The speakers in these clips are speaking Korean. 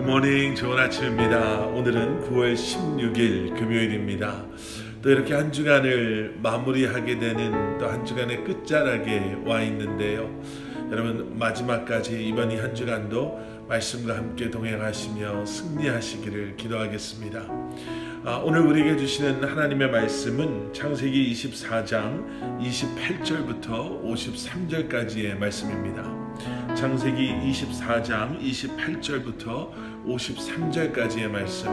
굿모닝, 좋은 아침입니다. 오늘은 9월 16일 금요일입니다. 또 이렇게 한 주간을 마무리하게 되는 또 한 주간의 끝자락에 와 있는데요. 여러분 마지막까지 이번 이 한 주간도 말씀과 함께 동행하시며 승리하시기를 기도하겠습니다. 오늘 우리에게 주시는 하나님의 말씀은 창세기 24장 28절부터 53절까지의 말씀입니다. 창세기 24장 28절부터 53절까지의 말씀,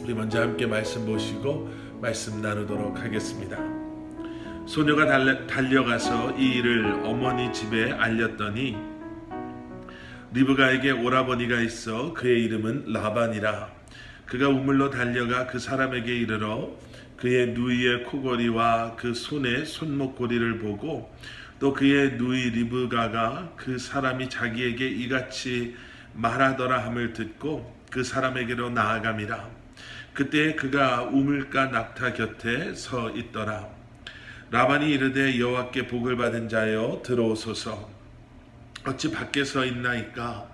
우리 먼저 함께 말씀 보시고 말씀 나누도록 하겠습니다. 소녀가 달려가서 이 일을 어머니 집에 알렸더니 리브가에게 오라버니가 있어 그의 이름은 라반이라. 그가 우물로 달려가 그 사람에게 이르러 그의 누이의 코골이와 그 손의 손목고리를 보고 또 그의 누이 리브가가 그 사람이 자기에게 이같이 말하더라 함을 듣고 그 사람에게로 나아감이라. 그때 그가 우물가 낙타 곁에 서 있더라. 라반이 이르되 여호와께 복을 받은 자여 들어오소서. 어찌 밖에 서 있나이까?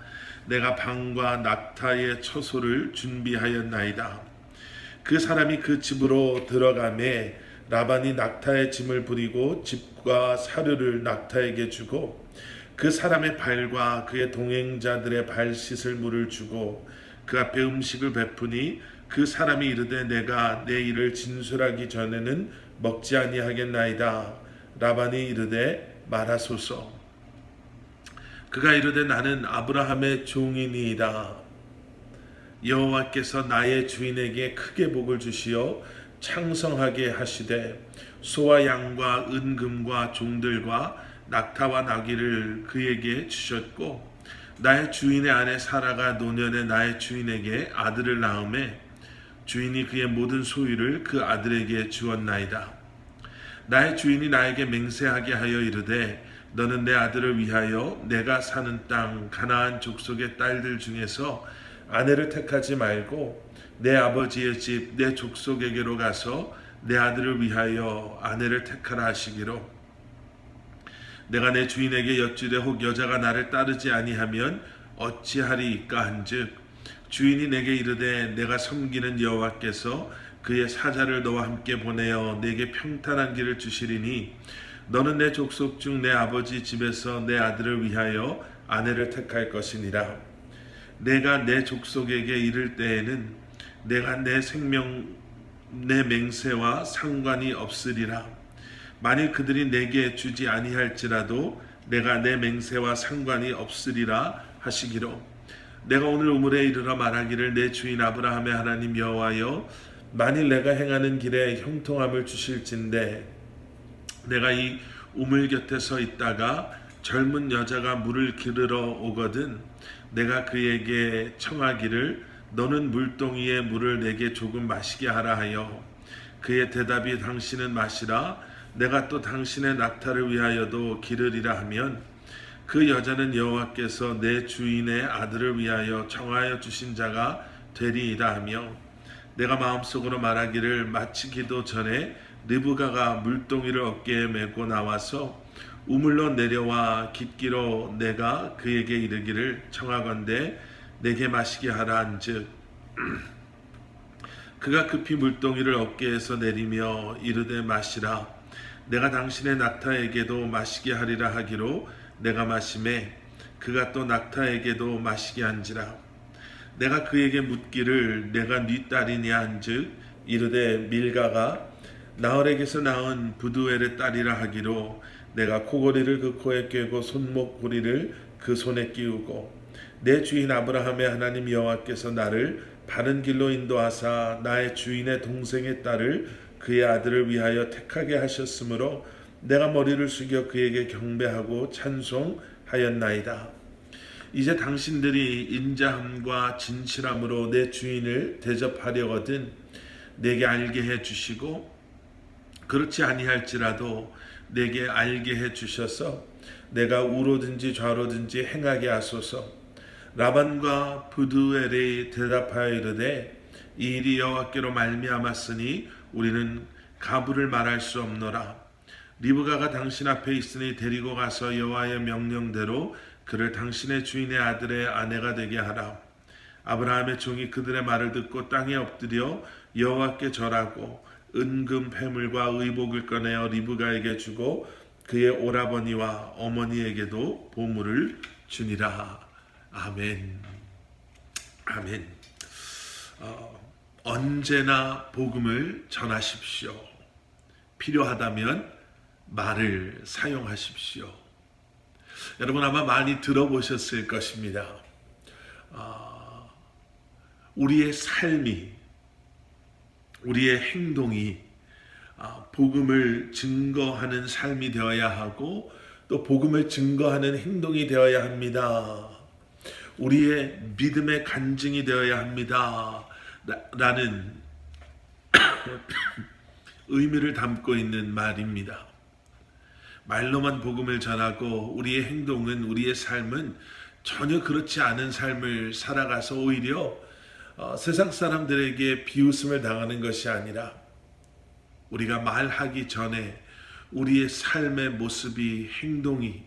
내가 방과 낙타의 처소를 준비하였나이다. 그 사람이 그 집으로 들어가매 라반이 낙타의 짐을 부리고 집과 사료를 낙타에게 주고 그 사람의 발과 그의 동행자들의 발 씻을 물을 주고 그 앞에 음식을 베푸니 그 사람이 이르되 내가 내 일을 진술하기 전에는 먹지 아니하겠나이다. 라반이 이르되 말하소서. 그가 이르되 나는 아브라함의 종이니이다. 여호와께서 나의 주인에게 크게 복을 주시어 창성하게 하시되 소와 양과 은금과 종들과 낙타와 나귀를 그에게 주셨고 나의 주인의 아내 사라가 노년에 나의 주인에게 아들을 낳음에 주인이 그의 모든 소유를 그 아들에게 주었나이다. 나의 주인이 나에게 맹세하게 하여 이르되 너는 내 아들을 위하여 내가 사는 땅 가나안 족속의 딸들 중에서 아내를 택하지 말고 내 아버지의 집 내 족속에게로 가서 내 아들을 위하여 아내를 택하라 하시기로 내가 내 주인에게 여쭈되 혹 여자가 나를 따르지 아니하면 어찌하리이까 한즉 주인이 내게 이르되 내가 섬기는 여호와께서 그의 사자를 너와 함께 보내어 내게 평탄한 길을 주시리니 너는 내 족속 중 내 아버지 집에서 내 아들을 위하여 아내를 택할 것이니라. 내가 내 족속에게 이를 때에는 내가 내 생명 내 맹세와 상관이 없으리라. 만일 그들이 내게 주지 아니할지라도 내가 내 맹세와 상관이 없으리라 하시기로 내가 오늘 우물에 이르러 말하기를 내 주인 아브라함의 하나님 여호와여 만일 내가 행하는 길에 형통함을 주실진대 내가 이 우물 곁에 서 있다가 젊은 여자가 물을 기르러 오거든 내가 그에게 청하기를 너는 물동이의 물을 내게 조금 마시게 하라 하여 그의 대답이 당신은 마시라 내가 또 당신의 낙타를 위하여도 기르리라 하면 그 여자는 여호와께서 내 주인의 아들을 위하여 청하여 주신 자가 되리이다 하며 내가 마음속으로 말하기를 마치기도 전에 리브가가 물동이를 어깨에 메고 나와서 우물로 내려와 깃기로 내가 그에게 이르기를 청하건대 내게 마시게 하라 한즉 그가 급히 물동이를 어깨에서 내리며 이르되 마시라 내가 당신의 낙타에게도 마시게 하리라 하기로 내가 마시매 그가 또 낙타에게도 마시게 한지라 내가 그에게 묻기를 내가 네 딸이냐 한즉 이르되 밀가가 나홀에게서 낳은 부두엘의 딸이라 하기로 내가 코고리를 그 코에 꿰고 손목고리를 그 손에 끼우고 내 주인 아브라함의 하나님 여호와께서 나를 바른 길로 인도하사 나의 주인의 동생의 딸을 그의 아들을 위하여 택하게 하셨으므로 내가 머리를 숙여 그에게 경배하고 찬송하였나이다. 이제 당신들이 인자함과 진실함으로 내 주인을 대접하려거든 내게 알게 해 주시고 그렇지 아니할지라도 내게 알게 해 주셔서 내가 우로든지 좌로든지 행하게 하소서. 라반과 부두엘이 대답하여 이르되 이 일이 여호와께로 말미암았으니 우리는 가부를 말할 수 없노라. 리브가가 당신 앞에 있으니 데리고 가서 여호와의 명령대로 그를 당신의 주인의 아들의 아내가 되게 하라. 아브라함의 종이 그들의 말을 듣고 땅에 엎드려 여호와께 절하고 은금 패물과 의복을 꺼내어 리브가에게 주고 그의 오라버니와 어머니에게도 보물을 주니라. 아멘. 아멘. 언제나 복음을 전하십시오. 필요하다면 말을 사용하십시오. 여러분 아마 많이 들어보셨을 것입니다. 우리의 삶이, 우리의 행동이 복음을 증거하는 삶이 되어야 하고 또 복음을 증거하는 행동이 되어야 합니다. 우리의 믿음의 간증이 되어야 합니다. 라는 의미를 담고 있는 말입니다. 말로만 복음을 전하고 우리의 행동은, 우리의 삶은 전혀 그렇지 않은 삶을 살아가서 오히려 세상 사람들에게 비웃음을 당하는 것이 아니라 우리가 말하기 전에 우리의 삶의 모습이, 행동이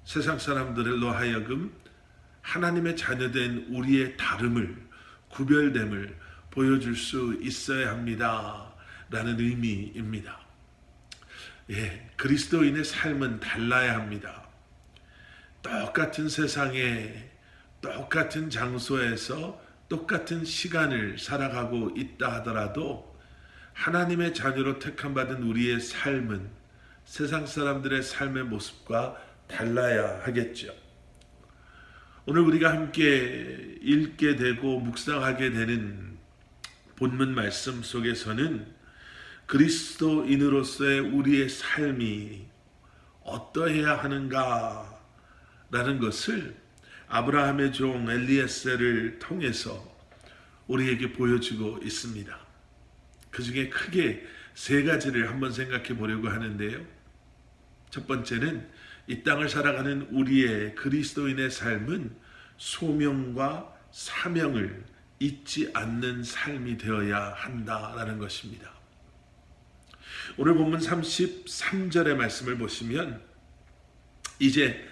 세상 사람들로 하여금 하나님의 자녀된 우리의 다름을, 구별됨을 보여줄 수 있어야 합니다. 라는 의미입니다. 그리스도인의 삶은 달라야 합니다. 똑같은 세상에, 똑같은 장소에서 똑같은 시간을 살아가고 있다 하더라도 하나님의 자녀로 택함받은 우리의 삶은 세상 사람들의 삶의 모습과 달라야 하겠죠. 오늘 우리가 함께 읽게 되고 묵상하게 되는 본문 말씀 속에서는 그리스도인으로서의 우리의 삶이 어떠해야 하는가 라는 것을 아브라함의 종 엘리에셀을 통해서 우리에게 보여주고 있습니다. 그 중에 크게 세 가지를 한번 생각해 보려고 하는데요. 첫 번째는 이 땅을 살아가는 우리의 그리스도인의 삶은 소명과 사명을 잊지 않는 삶이 되어야 한다라는 것입니다. 오늘 본문 33절의 말씀을 보시면 이제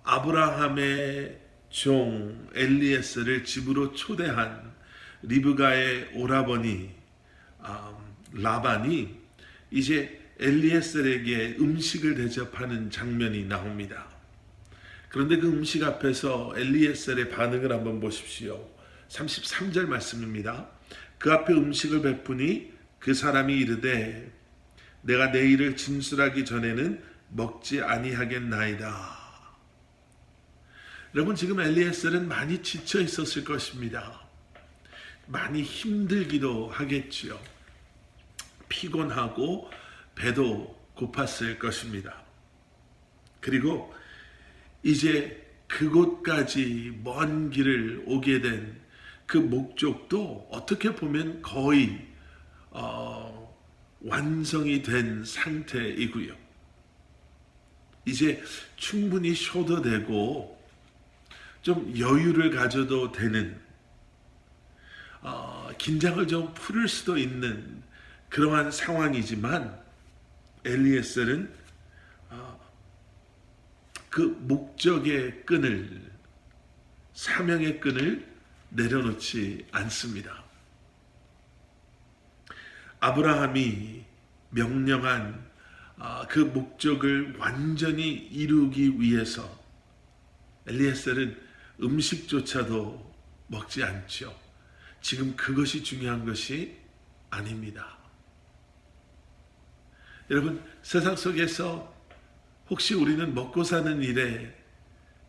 아브라함의 종 엘리에셀을 집으로 초대한 리브가의 오라버니 라반이 이제 엘리에셀에게 음식을 대접하는 장면이 나옵니다. 그런데 그 음식 앞에서 엘리에셀의 반응을 한번 보십시오. 33절 말씀입니다. 그 앞에 음식을 베푸니 그 사람이 이르되 내가 내일을 진술하기 전에는 먹지 아니하겠나이다. 여러분 지금 엘리에셀은 많이 지쳐 있었을 것입니다. 많이 힘들기도 하겠지요. 피곤하고 배도 고팠을 것입니다. 그리고 이제 그곳까지 먼 길을 오게 된 그 목적도 어떻게 보면 거의 완성이 된 상태이고요. 이제 충분히 쉬어도 되고 좀 여유를 가져도 되는 긴장을 좀 풀을 수도 있는 그러한 상황이지만 엘리에셀은 그 목적의 끈을, 사명의 끈을 내려놓지 않습니다. 아브라함이 명령한 그 목적을 완전히 이루기 위해서 엘리에셀은 음식조차도 먹지 않죠. 지금 그것이 중요한 것이 아닙니다. 여러분 세상 속에서 혹시 우리는 먹고 사는 일에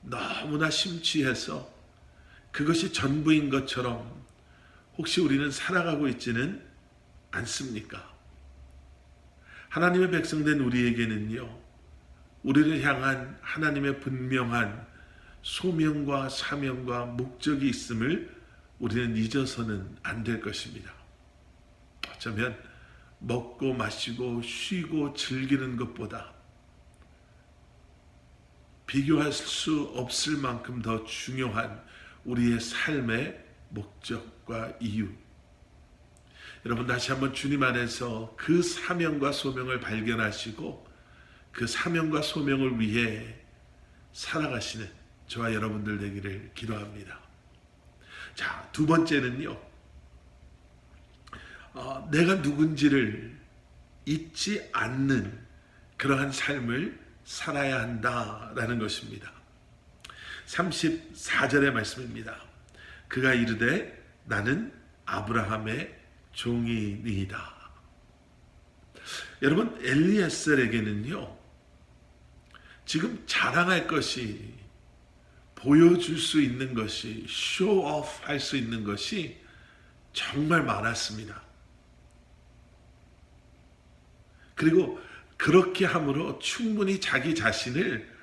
너무나 심취해서 그것이 전부인 것처럼 혹시 우리는 살아가고 있지는 않습니까? 하나님의 백성된 우리에게는요, 우리를 향한 하나님의 분명한 소명과 사명과 목적이 있음을 우리는 잊어서는 안 될 것입니다. 어쩌면 먹고 마시고 쉬고 즐기는 것보다 비교할 수 없을 만큼 더 중요한 우리의 삶의 목적과 이유. 여러분 다시 한번 주님 안에서 그 사명과 소명을 발견하시고 그 사명과 소명을 위해 살아가시는 저와 여러분들 되기를 기도합니다. 자, 두 번째는요. 내가 누군지를 잊지 않는 그러한 삶을 살아야 한다라는 것입니다. 34절의 말씀입니다. 그가 이르되 나는 아브라함의 종이니이다. 여러분, 엘리에셀에게는요, 지금 자랑할 것이, 보여줄 수 있는 것이, 쇼오프 할 수 있는 것이 정말 많았습니다. 그리고 그렇게 함으로 충분히 자기 자신을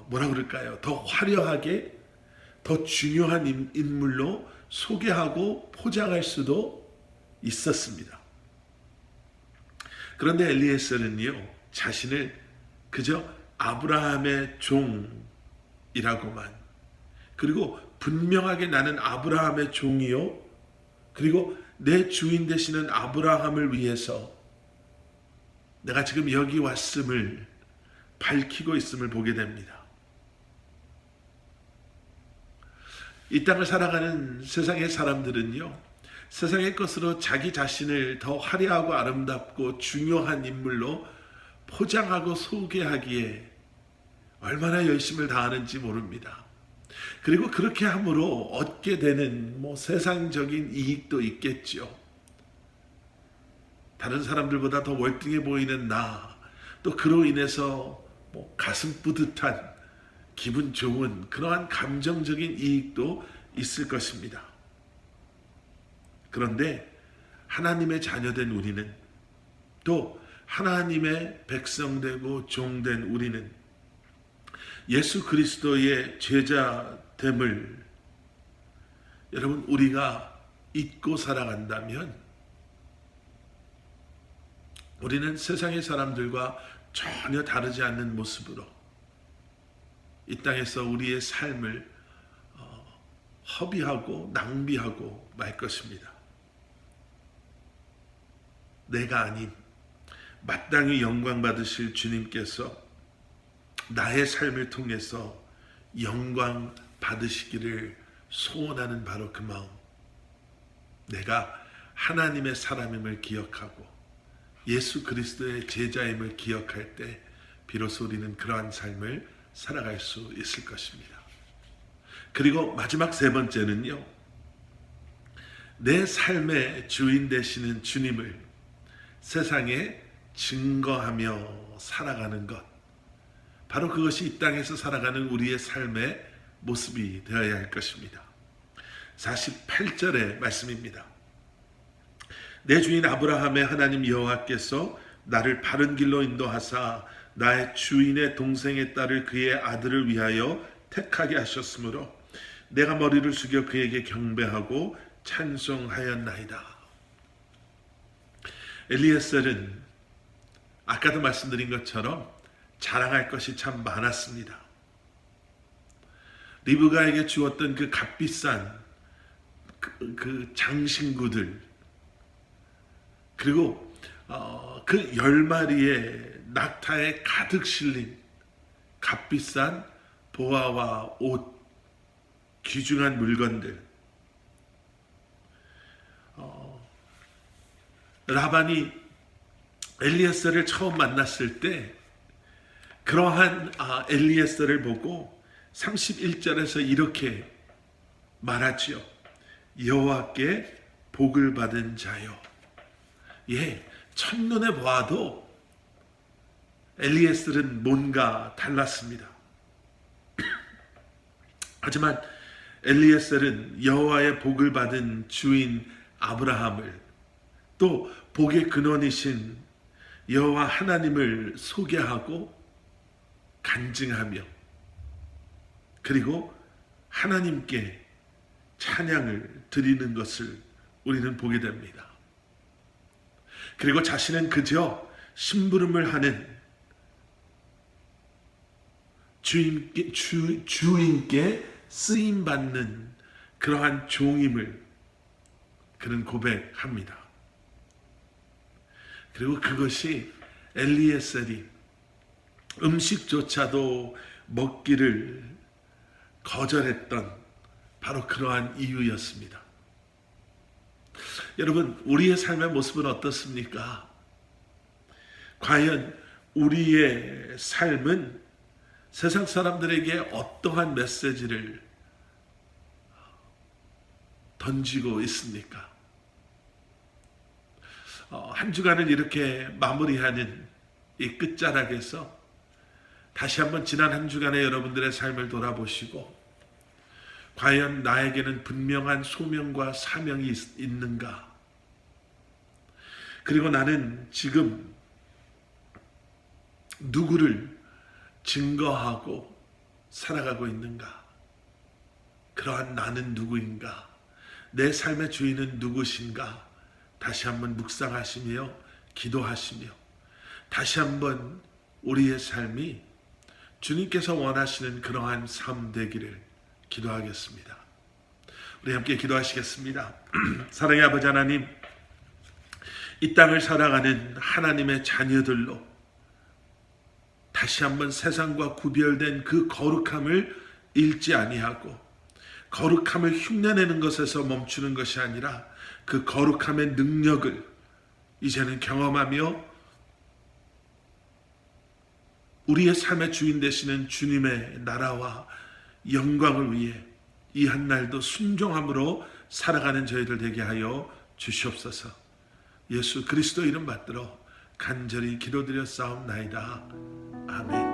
뭐라 그럴까요? 더 화려하게, 더 중요한 인물로 소개하고 포장할 수도 있었습니다. 그런데 엘리에셀은요, 자신을 그저 아브라함의 종이라고만, 그리고 분명하게 나는 아브라함의 종이요, 그리고 내 주인 되시는 아브라함을 위해서 내가 지금 여기 왔음을 밝히고 있음을 보게 됩니다. 이 땅을 살아가는 세상의 사람들은요, 세상의 것으로 자기 자신을 더 화려하고 아름답고 중요한 인물로 포장하고 소개하기에 얼마나 열심을 다하는지 모릅니다. 그리고 그렇게 함으로 얻게 되는 세상적인 이익도 있겠죠. 다른 사람들보다 더 월등해 보이는 나, 또 그로 인해서 가슴 뿌듯한, 기분 좋은 그러한 감정적인 이익도 있을 것입니다. 그런데 하나님의 자녀된 우리는, 또 하나님의 백성되고 종된 우리는 예수 그리스도의 제자됨을 여러분, 우리가 잊고 살아간다면 우리는 세상의 사람들과 전혀 다르지 않는 모습으로 이 땅에서 우리의 삶을 허비하고 낭비하고 말 것입니다. 내가 아닌 마땅히 영광 받으실 주님께서 나의 삶을 통해서 영광 받으시기를 소원하는 바로 그 마음, 내가 하나님의 사람임을 기억하고 예수 그리스도의 제자임을 기억할 때 비로소 우리는 그러한 삶을 살아갈 수 있을 것입니다. 그리고 마지막 세 번째는요, 내 삶의 주인 되시는 주님을 세상에 증거하며 살아가는 것, 바로 그것이 이 땅에서 살아가는 우리의 삶의 모습이 되어야 할 것입니다. 48절의 말씀입니다. 내 주인 아브라함의 하나님 여호와께서 나를 바른 길로 인도하사 나의 주인의 동생의 딸을 그의 아들을 위하여 택하게 하셨으므로 내가 머리를 숙여 그에게 경배하고 찬송하였나이다. 엘리에셀은 아까도 말씀드린 것처럼 자랑할 것이 참 많았습니다. 리브가에게 주었던 그 값비싼 그 장신구들, 그리고 그 10마리의 낙타에 가득 실린 값비싼 보화와 옷, 귀중한 물건들, 라반이 엘리에셀을 처음 만났을 때 그러한 엘리에셀을 보고 31절에서 이렇게 말하지요. 여호와께 복을 받은 자요. 예, 첫눈에 보아도 엘리에셀은 뭔가 달랐습니다. 하지만 엘리에셀은 여호와의 복을 받은 주인 아브라함을, 또 복의 근원이신 여호와 하나님을 소개하고 간증하며, 그리고 하나님께 찬양을 드리는 것을 우리는 보게 됩니다. 그리고 자신은 그저 심부름을 하는 주인께 쓰임받는 그러한 종임을 그는 고백합니다. 그리고 그것이 엘리에셀이 음식조차도 먹기를 거절했던 바로 그러한 이유였습니다. 여러분, 우리의 삶의 모습은 어떻습니까? 과연 우리의 삶은 세상 사람들에게 어떠한 메시지를 던지고 있습니까? 한 주간을 이렇게 마무리하는 이 끝자락에서 다시 한번 지난 한 주간의 여러분들의 삶을 돌아보시고 과연 나에게는 분명한 소명과 사명이 있는가? 그리고 나는 지금 누구를 증거하고 살아가고 있는가? 그러한 나는 누구인가? 내 삶의 주인은 누구신가? 다시 한번 묵상하시며 기도하시며 다시 한번 우리의 삶이 주님께서 원하시는 그러한 삶 되기를 기도하겠습니다. 우리 함께 기도하시겠습니다. 사랑의 아버지 하나님, 이 땅을 살아가는 하나님의 자녀들로 다시 한번 세상과 구별된 그 거룩함을 잃지 아니하고 거룩함을 흉내내는 것에서 멈추는 것이 아니라 그 거룩함의 능력을 이제는 경험하며 우리의 삶의 주인 되시는 주님의 나라와 영광을 위해 이 한날도 순종함으로 살아가는 저희들 되게 하여 주시옵소서. 예수 그리스도 이름 받들어 간절히 기도드려 싸움나이다. 아멘.